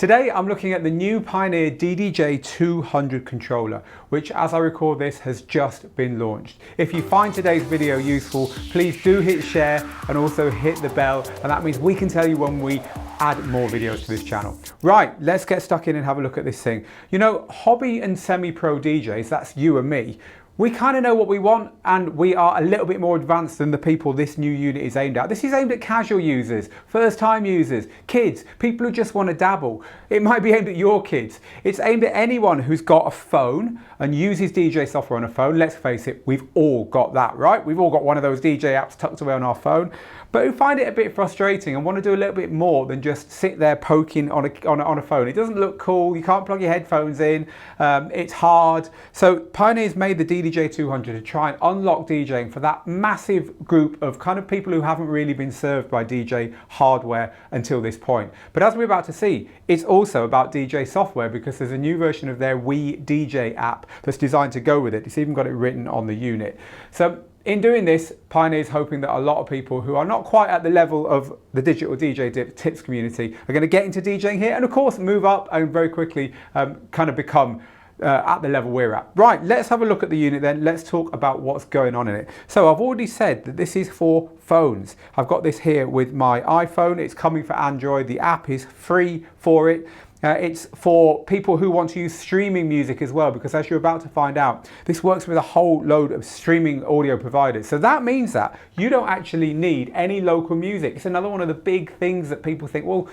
Today I'm looking at the new Pioneer DDJ-200 controller, which as I record this has just been launched. If you find today's video useful, please do hit share and also hit the bell, and that means we can tell you when we add more videos to this channel. Right, let's get stuck in and have a look at this thing. You know, hobby and semi-pro DJs, that's you and me, we kind of know what we want, and we are a little bit more advanced than the people this new unit is aimed at. This is aimed at casual users, first-time users, kids, people who just want to dabble. It might be aimed at your kids. It's aimed at anyone who's got a phone and uses DJ software on a phone. Let's face it, we've all got that, right? We've all got one of those DJ apps tucked away on our phone, but who find it a bit frustrating and want to do a little bit more than just sit there poking on a phone. It doesn't look cool, you can't plug your headphones in, it's hard. So Pioneer's made the DDJ-200 to try and unlock DJing for that massive group of kind of people who haven't really been served by DJ hardware until this point. But as we're about to see, it's also about DJ software, because there's a new version of their WeDJ app that's designed to go with it. It's even got it written on the unit. So in doing this, Pioneer's hoping that a lot of people who are not quite at the level of the digital DJ tips community are going to get into DJing here, and of course move up and very quickly kind of become at the level we're at. Right, let's have a look at the unit then. Let's talk about what's going on in it. So I've already said that this is for phones. I've got this here with my iPhone. It's coming for Android. The app is free for it. It's for people who want to use streaming music as well, because as you're about to find out, this works with a whole load of streaming audio providers. So that means that you don't actually need any local music. It's another one of the big things that people think, well,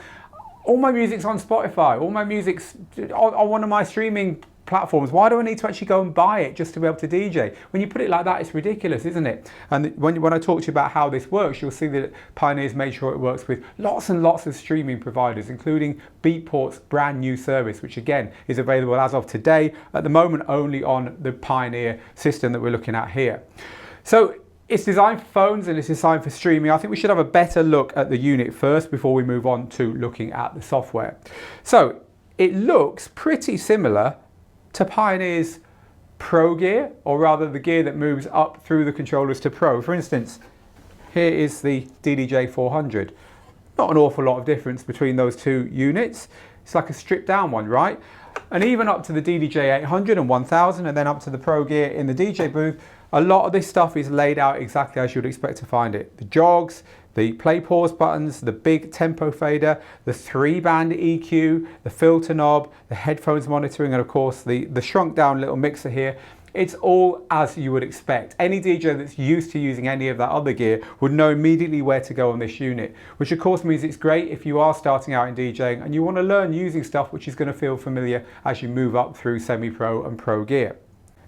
all my music's on Spotify, all my music's on one of my streaming platforms. Why do I need to actually go and buy it just to be able to DJ? When you put it like that, it's ridiculous, isn't it? And when I talk to you about how this works, you'll see that Pioneer's made sure it works with lots and lots of streaming providers, including Beatport's brand new service, which again is available as of today, at the moment only on the Pioneer system that we're looking at here. So it's designed for phones and it's designed for streaming. I think we should have a better look at the unit first before we move on to looking at the software. So it looks pretty similar to Pioneer's Pro gear, or rather the gear that moves up through the controllers to Pro. For instance, here is the DDJ-400. Not an awful lot of difference between those two units. It's like a stripped down one, right? And even up to the DDJ-800 and 1000, and then up to the Pro gear in the DJ booth, a lot of this stuff is laid out exactly as you'd expect to find it. The jogs, the play pause buttons, the big tempo fader, the 3-band EQ, the filter knob, the headphones monitoring, and of course the shrunk down little mixer here. It's all as you would expect. Any DJ that's used to using any of that other gear would know immediately where to go on this unit, which of course means it's great if you are starting out in DJing and you want to learn using stuff which is going to feel familiar as you move up through semi-pro and pro gear.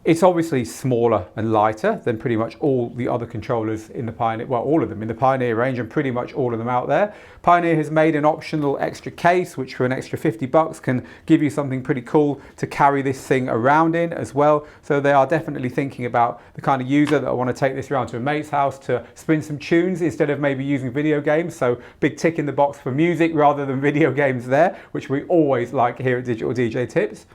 It's obviously smaller and lighter than pretty much all the other controllers in the Pioneer, well, all of them in the Pioneer range, and pretty much all of them out there. Pioneer has made an optional extra case, which for an extra 50 bucks can give you something pretty cool to carry this thing around in as well. So they are definitely thinking about the kind of user that want to take this around to a mate's house to spin some tunes instead of maybe using video games. So big tick in the box for music rather than video games there, which we always like here at Digital DJ Tips.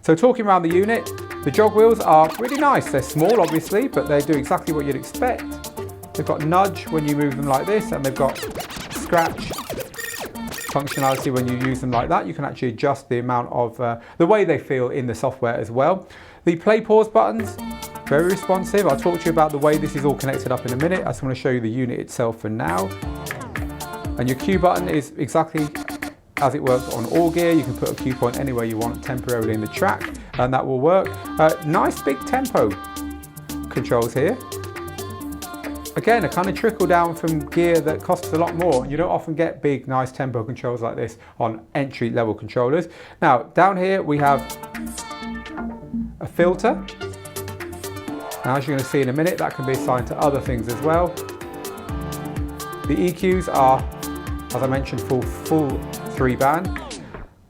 So talking around the unit, the jog wheels are really nice. They're small obviously, but they do exactly what you'd expect. They've got nudge when you move them like this, and they've got scratch functionality when you use them like that. You can actually adjust the amount of, the way they feel in the software as well. The play pause buttons, very responsive. I'll talk to you about the way this is all connected up in a minute. I just want to show you the unit itself for now. And your cue button is exactly as it works on all gear. You can put a cue point anywhere you want temporarily in the track, and that will work. Nice big tempo controls here. Again, a kind of trickle down from gear that costs a lot more. You don't often get big, nice tempo controls like this on entry level controllers. Now, down here we have a filter. Now, as you're going to see in a minute, that can be assigned to other things as well. The EQs are, as I mentioned, full 3-band.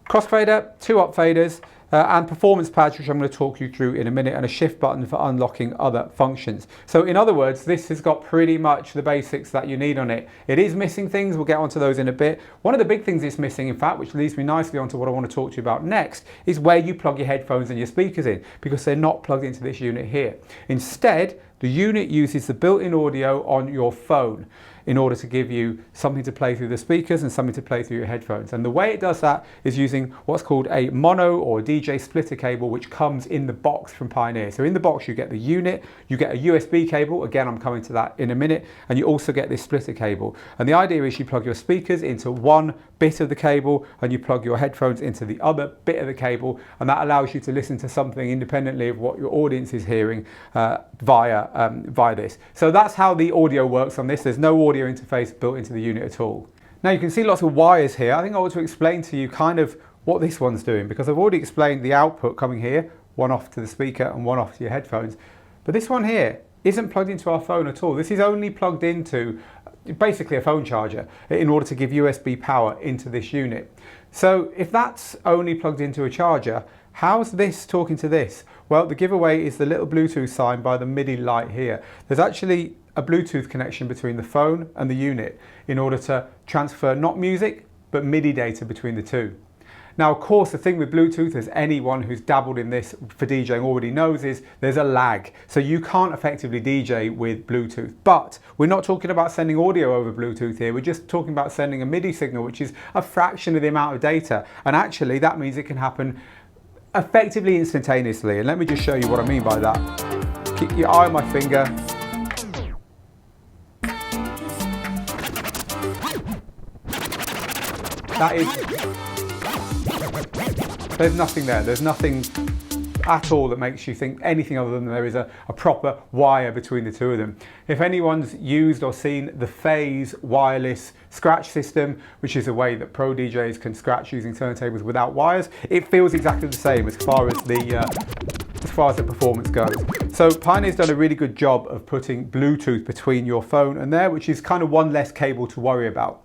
Crossfader, 2 up faders, and performance pads, which I'm going to talk you through in a minute, and a shift button for unlocking other functions. So in other words, this has got pretty much the basics that you need on it. It is missing things, we'll get onto those in a bit. One of the big things it's missing, in fact, which leads me nicely onto what I want to talk to you about next, is where you plug your headphones and your speakers in, because they're not plugged into this unit here. Instead, The unit uses the built-in audio on your phone in order to give you something to play through the speakers and something to play through your headphones. And the way it does that is using what's called a mono or DJ splitter cable, which comes in the box from Pioneer. So in the box you get the unit, you get a USB cable, again I'm coming to that in a minute, and you also get this splitter cable. And the idea is you plug your speakers into one bit of the cable and you plug your headphones into the other bit of the cable, and that allows you to listen to something independently of what your audience is hearing via this. So that's how the audio works on this. There's no audio interface built into the unit at all. Now you can see lots of wires here. I think I want to explain to you kind of what this one's doing, because I've already explained the output coming here, one off to the speaker and one off to your headphones. But this one here isn't plugged into our phone at all. This is only plugged into basically a phone charger in order to give USB power into this unit. So if that's only plugged into a charger, how's this talking to this? Well, the giveaway is the little Bluetooth sign by the MIDI light here. There's actually a Bluetooth connection between the phone and the unit in order to transfer not music, but MIDI data between the two. Now, of course, the thing with Bluetooth, as anyone who's dabbled in this for DJing already knows, is there's a lag. So you can't effectively DJ with Bluetooth. But we're not talking about sending audio over Bluetooth here. We're just talking about sending a MIDI signal, which is a fraction of the amount of data. And actually, that means it can happen effectively instantaneously. And let me just show you what I mean by that. Keep your eye on my finger. That is, there's nothing there. There's nothing at all that makes you think anything other than there is a proper wire between the two of them. If anyone's used or seen the Phase wireless scratch system, which is a way that pro DJs can scratch using turntables without wires, it feels exactly the same as far as the performance goes. So Pioneer's done a really good job of putting Bluetooth between your phone and there, which is kind of one less cable to worry about.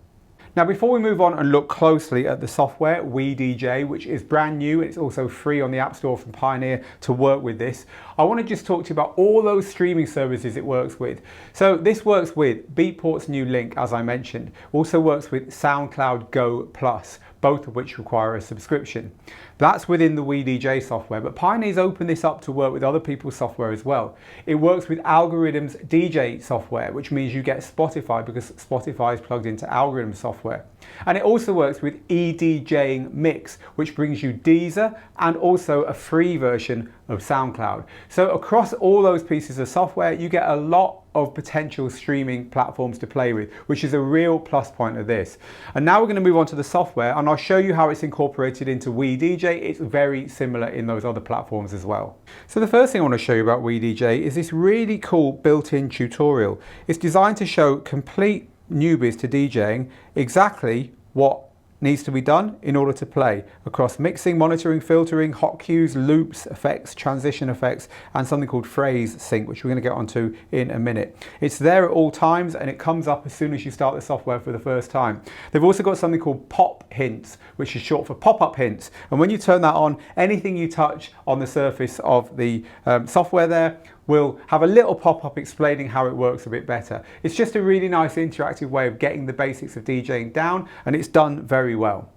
Now, before we move on and look closely at the software, WeDJ, which is brand new, it's also free on the App Store from Pioneer to work with this, I want to just talk to you about all those streaming services it works with. So this works with Beatport's new Link, as I mentioned, also works with SoundCloud Go Plus, both of which require a subscription. That's within the WeDJ software, but Pioneer's opened this up to work with other people's software as well. It works with Algorithm's DJ software, which means you get Spotify because Spotify is plugged into Algorithm software. And it also works with Edjing Mix, which brings you Deezer and also a free version of SoundCloud. So across all those pieces of software, you get a lot of potential streaming platforms to play with, which is a real plus point of this. And now we're going to move on to the software, and I'll show you how it's incorporated into WeDJ. It's very similar in those other platforms as well. So the first thing I want to show you about WeDJ is this really cool built-in tutorial. It's designed to show complete newbies to DJing exactly what needs to be done in order to play across mixing, monitoring, filtering, hot cues, loops, effects, transition effects, and something called phrase sync, which we're going to get onto in a minute. It's there at all times and it comes up as soon as you start the software for the first time. They've also got something called pop hints, which is short for pop-up hints. And when you turn that on, anything you touch on the surface of the software there will have a little pop-up explaining how it works a bit better. It's just a really nice interactive way of getting the basics of DJing down, and it's done very well.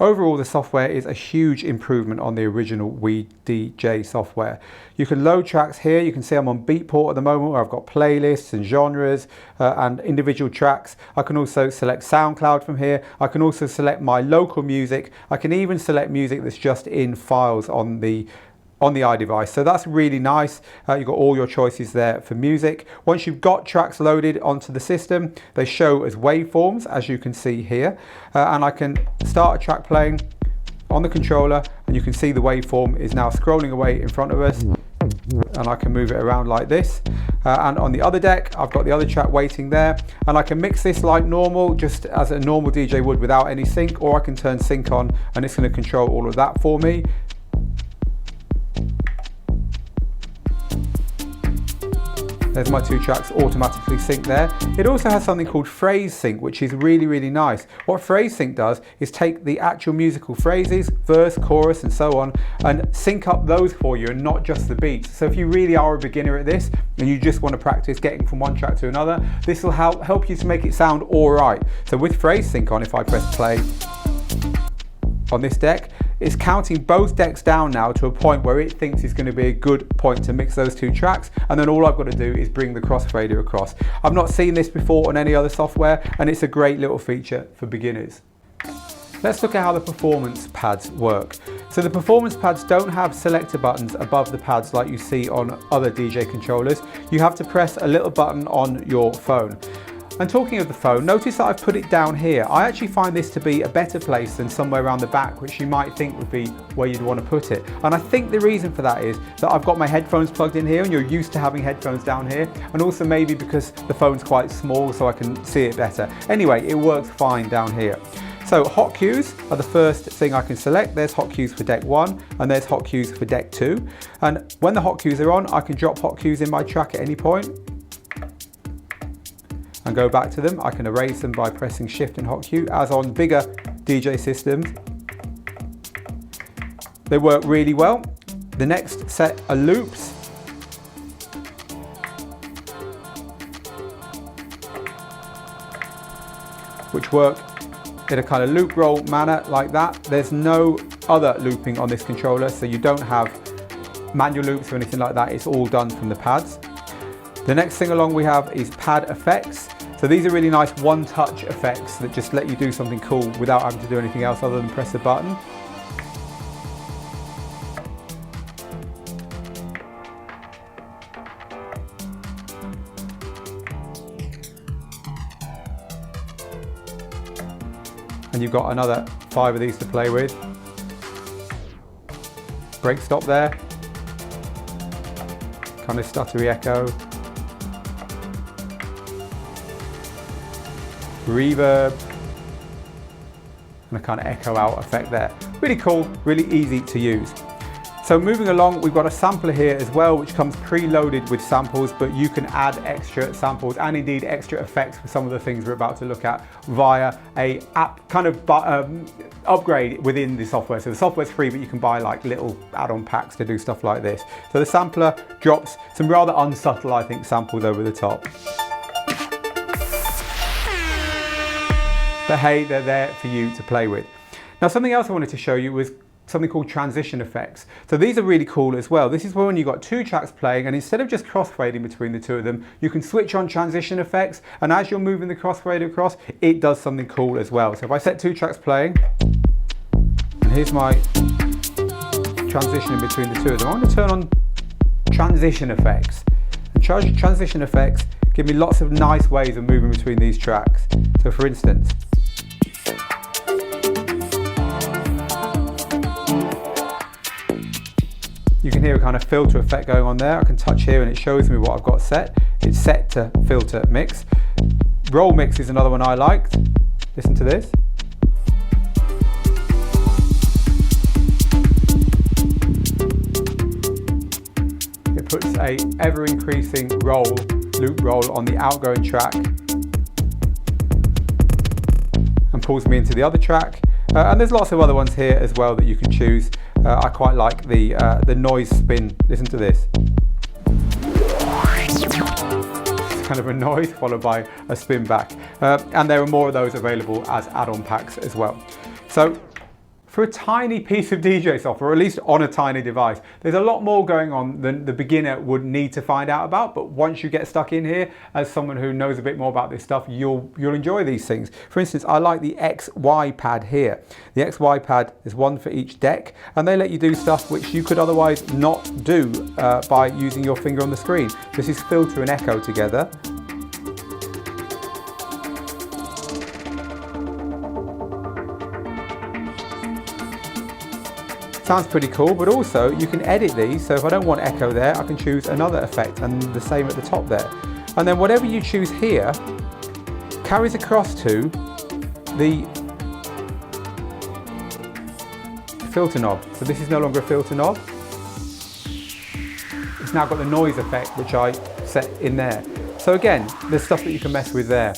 Overall, the software is a huge improvement on the original WeDJ software. You can load tracks here. You can see I'm on Beatport at the moment, where I've got playlists and genres and individual tracks. I can also select SoundCloud from here. I can also select my local music. I can even select music that's just in files on the iDevice. So that's really nice. You've got all your choices there for music. Once you've got tracks loaded onto the system, they show as waveforms, as you can see here. And I can start a track playing on the controller, and you can see the waveform is now scrolling away in front of us. And I can move it around like this. And on the other deck, I've got the other track waiting there. And I can mix this like normal, just as a normal DJ would without any sync, or I can turn sync on and it's going to control all of that for me. There's my two tracks automatically synced there. It also has something called phrase sync, which is really, really nice. What phrase sync does is take the actual musical phrases, verse, chorus, and so on, and sync up those for you and not just the beats. So if you really are a beginner at this and you just want to practice getting from one track to another, this will help you to make it sound all right. So with phrase sync on, if I press play on this deck, it's counting both decks down now to a point where it thinks is going to be a good point to mix those two tracks, and then all I've got to do is bring the crossfader across. I've not seen this before on any other software, and it's a great little feature for beginners. Let's look at how the performance pads work. So the performance pads don't have selector buttons above the pads like you see on other DJ controllers. You have to press a little button on your phone. And talking of the phone, notice that I've put it down here. I actually find this to be a better place than somewhere around the back, which you might think would be where you'd want to put it. And I think the reason for that is that I've got my headphones plugged in here, and you're used to having headphones down here. And also maybe because the phone's quite small so I can see it better. Anyway, it works fine down here. So hot cues are the first thing I can select. There's hot cues for deck 1 and there's hot cues for deck 2. And when the hot cues are on, I can drop hot cues in my track at any point and go back to them. I can erase them by pressing shift and hot cue, as on bigger DJ systems. They work really well. The next set are loops. Which work in a kind of loop roll manner like that. There's no other looping on this controller, so you don't have manual loops or anything like that. It's all done from the pads. The next thing along we have is pad effects. So these are really nice one-touch effects that just let you do something cool without having to do anything else other than press a button. And you've got another 5 of these to play with. Break stop there. Kind of stuttery echo. Reverb. And a kind of echo out effect there. Really cool, really easy to use. So moving along, we've got a sampler here as well, which comes preloaded with samples, but you can add extra samples and indeed extra effects for some of the things we're about to look at via a app kind of upgrade within the software. So the software's free, but you can buy like little add-on packs to do stuff like this. So the sampler drops some rather unsubtle, I think, samples over the top. But hey, they're there for you to play with. Now, something else I wanted to show you was something called transition effects. So these are really cool as well. This is when you've got 2 tracks playing, and instead of just crossfading between the 2 of them, you can switch on transition effects, and as you're moving the crossfader across, it does something cool as well. So if I set 2 tracks playing, and here's my transition in between the 2 of them, I'm going to turn on transition effects. And transition effects give me lots of nice ways of moving between these tracks. So for instance, you can hear a kind of filter effect going on there. I can touch here and it shows me what I've got set. It's set to filter mix. Roll mix is another one I liked. Listen to this. It puts a ever increasing loop roll on the outgoing track and pulls me into the other track. And there's lots of other ones here as well that you can choose. I quite like the noise spin. Listen to this. It's kind of a noise followed by a spin back. And there are more of those available as add-on packs as well. So for a tiny piece of DJ software, or at least on a tiny device, there's a lot more going on than the beginner would need to find out about. But once you get stuck in here, as someone who knows a bit more about this stuff, you'll enjoy these things. For instance, I like the XY pad here. The XY pad is one for each deck, and they let you do stuff which you could otherwise not do by using your finger on the screen. This is filter and echo together. Sounds pretty cool, but also you can edit these. So if I don't want echo there, I can choose another effect, and the same at the top there. And then whatever you choose here carries across to the filter knob. So this is no longer a filter knob. It's now got the noise effect, which I set in there. So again, there's stuff that you can mess with there.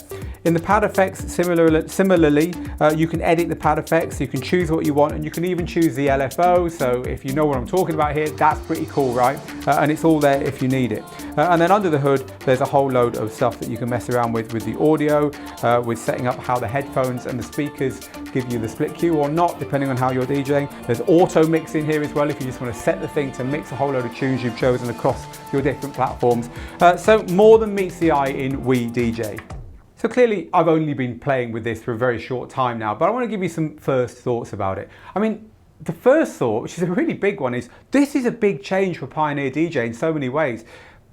In the pad effects, similarly, you can edit the pad effects, you can choose what you want, and you can even choose the LFO. So if you know what I'm talking about here, that's pretty cool, right? And it's all there if you need it. And then under the hood, there's a whole load of stuff that you can mess around with the audio, with setting up how the headphones and the speakers give you the split cue or not, depending on how you're DJing. There's auto mix in here as well, if you just want to set the thing to mix a whole load of tunes you've chosen across your different platforms. So more than meets the eye in WeDJ. So clearly I've only been playing with this for a very short time now, but I want to give you some first thoughts about it. I mean, the first thought, which is a really big one, is this is a big change for Pioneer DJ in so many ways.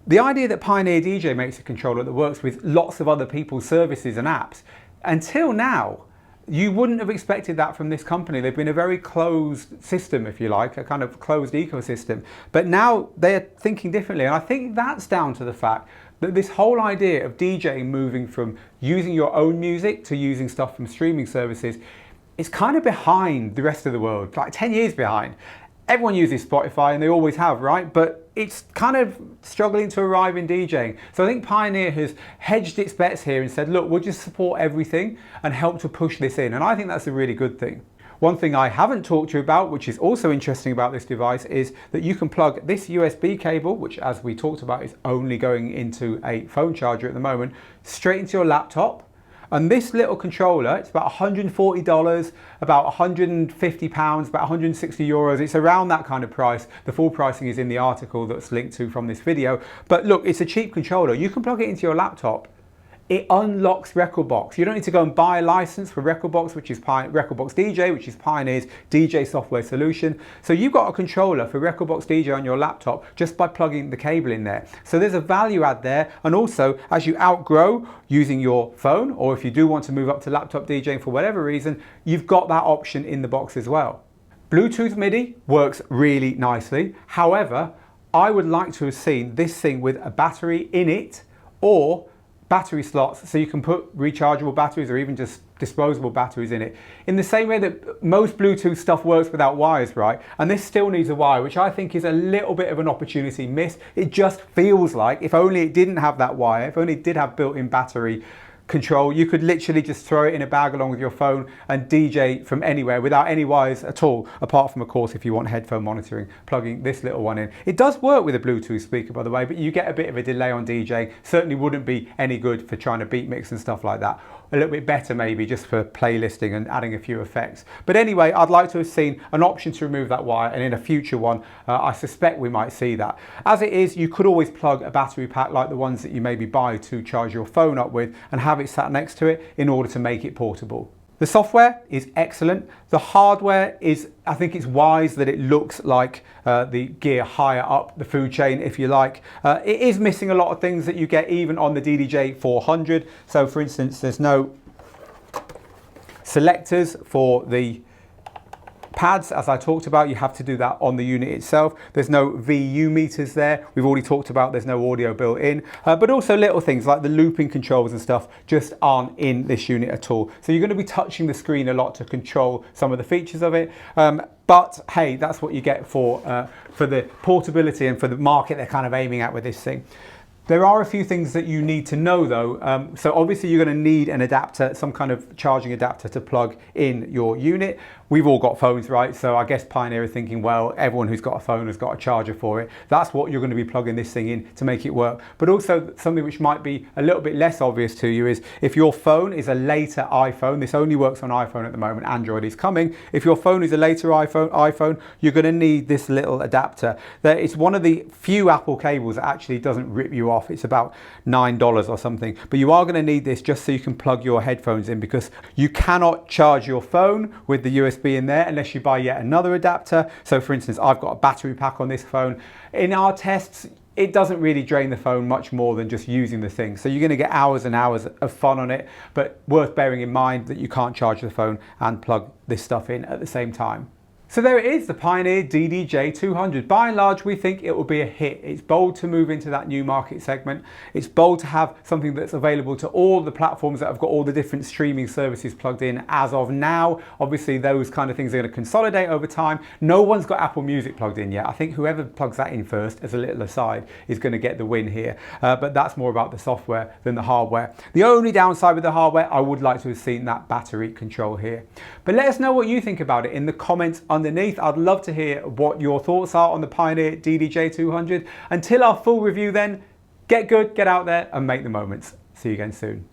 The idea that Pioneer DJ makes a controller that works with lots of other people's services and apps, until now, you wouldn't have expected that from this company. They've been a very closed system, if you like, a kind of closed ecosystem. But now they're thinking differently. And I think that's down to the fact that this whole idea of DJing moving from using your own music to using stuff from streaming services is kind of behind the rest of the world, like 10 years behind. Everyone uses Spotify and they always have, right? But it's kind of struggling to arrive in DJing. So I think Pioneer has hedged its bets here and said, look, we'll just support everything and help to push this in. And I think that's a really good thing. One thing I haven't talked to you about, which is also interesting about this device, is that you can plug this USB cable, which as we talked about is only going into a phone charger at the moment, straight into your laptop. And this little controller, it's about $140, about £150, about 160 euros. It's around that kind of price. The full pricing is in the article that's linked to from this video. But look, it's a cheap controller. You can plug it into your laptop. It unlocks rekordbox. You don't need to go and buy a license for rekordbox, which is rekordbox DJ, which is Pioneer's DJ software solution. So you've got a controller for rekordbox DJ on your laptop just by plugging the cable in there. So there's a value add there. And also, as you outgrow using your phone, or if you do want to move up to laptop DJing for whatever reason, you've got that option in the box as well. Bluetooth MIDI works really nicely. However, I would like to have seen this thing with a battery in it, or battery slots, so you can put rechargeable batteries or even just disposable batteries in it. In the same way that most Bluetooth stuff works without wires, right? And this still needs a wire, which I think is a little bit of an opportunity missed. It just feels like if only it didn't have that wire, if only it did have built-in battery control, you could literally just throw it in a bag along with your phone and DJ from anywhere without any wires at all, apart from, of course, if you want headphone monitoring, plugging this little one in. It does work with a Bluetooth speaker, by the way, but you get a bit of a delay on DJing. Certainly wouldn't be any good for trying to beat mix and stuff like that. A little bit better maybe just for playlisting and adding a few effects. But anyway, I'd like to have seen an option to remove that wire, and in a future one, I suspect we might see that. As it is, you could always plug a battery pack like the ones that you maybe buy to charge your phone up with and have it sat next to it in order to make it portable. The software is excellent. The hardware is, I think it's wise that it looks like the gear higher up the food chain, if you like. It is missing a lot of things that you get even on the DDJ-200. So for instance, there's no selectors for the pads, as I talked about. You have to do that on the unit itself. There's no VU meters there. We've already talked about there's no audio built in, but also little things like the looping controls and stuff just aren't in this unit at all. So you're going to be touching the screen a lot to control some of the features of it. But hey, that's what you get for the portability and for the market they're kind of aiming at with this thing. There are a few things that you need to know though. So obviously you're going to need an adapter, some kind of charging adapter to plug in your unit. We've all got phones, right? So I guess Pioneer are thinking, well, everyone who's got a phone has got a charger for it. That's what you're going to be plugging this thing in to make it work. But also something which might be a little bit less obvious to you is if your phone is a later iPhone, this only works on iPhone at the moment, Android is coming. If your phone is a later iPhone, you're going to need this little adapter. It's one of the few Apple cables that actually doesn't rip you off. It's about $9 or something. But you are going to need this just so you can plug your headphones in, because you cannot charge your phone with the USB in there unless you buy yet another adapter. So for instance, I've got a battery pack on this phone. In our tests, it doesn't really drain the phone much more than just using the thing. So you're going to get hours and hours of fun on it, but worth bearing in mind that you can't charge the phone and plug this stuff in at the same time. So there it is, the Pioneer DDJ-200. By and large, we think it will be a hit. It's bold to move into that new market segment. It's bold to have something that's available to all the platforms that have got all the different streaming services plugged in as of now. Obviously, those kind of things are going to consolidate over time. No one's got Apple Music plugged in yet. I think whoever plugs that in first, as a little aside, is going to get the win here. But that's more about the software than the hardware. The only downside with the hardware, I would like to have seen that battery control here. But let us know what you think about it in the comments underneath. I'd love to hear what your thoughts are on the Pioneer DDJ-200. Until our full review then, get good, get out there and make the moments. See you again soon.